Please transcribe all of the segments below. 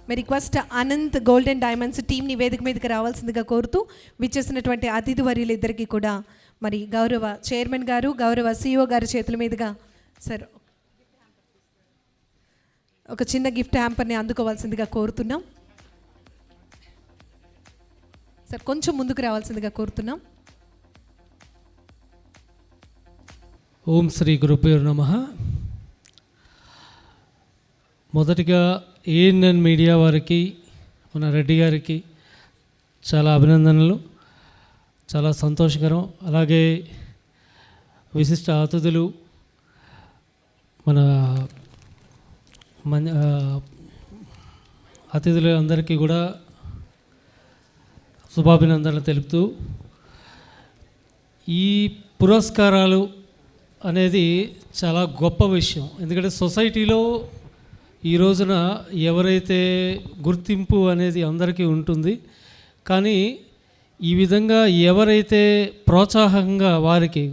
May request Anant gold and diamonds టీమ్ని వేదిక మీదకి రావాల్సిందిగా కోరుతూ విచ్చేసినటువంటి అతిథి వర్యులిద్దరికీ కూడా మరి గౌరవ చైర్మన్ గారు, గౌరవ CEO గారి చేతుల మీదుగా సార్ ఒక చిన్న గిఫ్ట్ హ్యాంపర్ని అందుకోవాల్సిందిగా కోరుతున్నాం. సార్ కొంచెం ముందుకు రావాల్సిందిగా కోరుతున్నాం. ఓం శ్రీ గురుభ్యో నమః. మొదటిగా ANN మీడియా వారికి, మన రెడ్డి గారికి చాలా అభినందనలు. చాలా సంతోషకరం. అలాగే విశిష్ట అతిథులు మన అతిథులు అందరికీ కూడా శుభాభినందనలు తెలుపుతూ, ఈ పురస్కారాలు అనేది చాలా గొప్ప విషయం. ఎందుకంటే సొసైటీలో ఈ రోజున ఎవరైతే గుర్తింపు అనేది అందరికీ ఉంటుంది, కానీ ఈ విధంగా ఎవరైతే ప్రోత్సాహంగా వారికి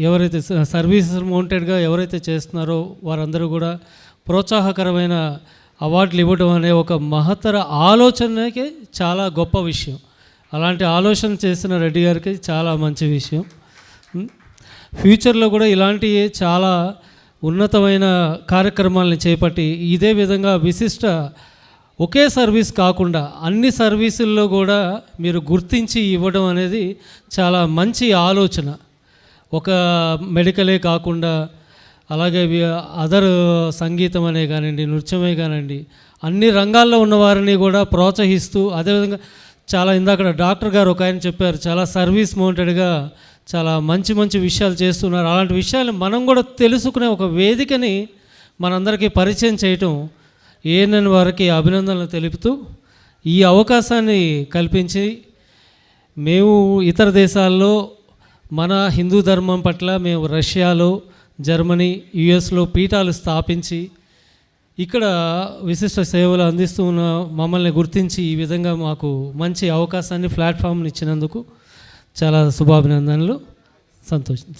ఎవరైతే సర్వీస్ మౌంటెడ్గా ఎవరైతే చేస్తున్నారో వారందరూ కూడా ప్రోత్సాహకరమైన అవార్డులు ఇవ్వడం అనే ఒక మహత్తర ఆలోచనకి చాలా గొప్ప విషయం. అలాంటి ఆలోచన చేసిన రెడ్డి గారికి చాలా మంచి విషయం. ఫ్యూచర్లో కూడా ఇలాంటి చాలా ఉన్నతమైన కార్యక్రమాలను చేపట్టి ఇదే విధంగా విశిష్ట ఒకే సర్వీస్ కాకుండా అన్ని సర్వీసుల్లో కూడా మీరు గుర్తించి ఇవ్వడం అనేది చాలా మంచి ఆలోచన. ఒక మెడికలే కాకుండా అలాగే అదర్ సంగీతం అనే కానివ్వండి, నృత్యమే కానివ్వండి, అన్ని రంగాల్లో ఉన్నవారిని కూడా ప్రోత్సహిస్తూ, అదేవిధంగా చాలా ఇందాక డాక్టర్ గారు ఒక ఆయన చెప్పారు, చాలా సర్వీస్ మౌంటెడ్గా చాలా మంచి మంచి విషయాలు చేస్తున్నారు. అలాంటి విషయాలు మనం కూడా తెలుసుకునే ఒక వేదికని మనందరికీ పరిచయం చేయటం ANN వారికి అభినందనలు తెలుపుతూ, ఈ అవకాశాన్ని కల్పించి మేము ఇతర దేశాల్లో మన హిందూ ధర్మం పట్ల మేము రష్యాలో, జర్మనీ, US పీఠాలు స్థాపించి ఇక్కడ విశిష్ట సేవలు అందిస్తూ ఉన్న మమ్మల్ని గుర్తించి ఈ విధంగా మాకు మంచి అవకాశాన్ని, ప్లాట్ఫామ్ని ఇచ్చినందుకు చాలా శుభాభినందనలు. సంతోషం.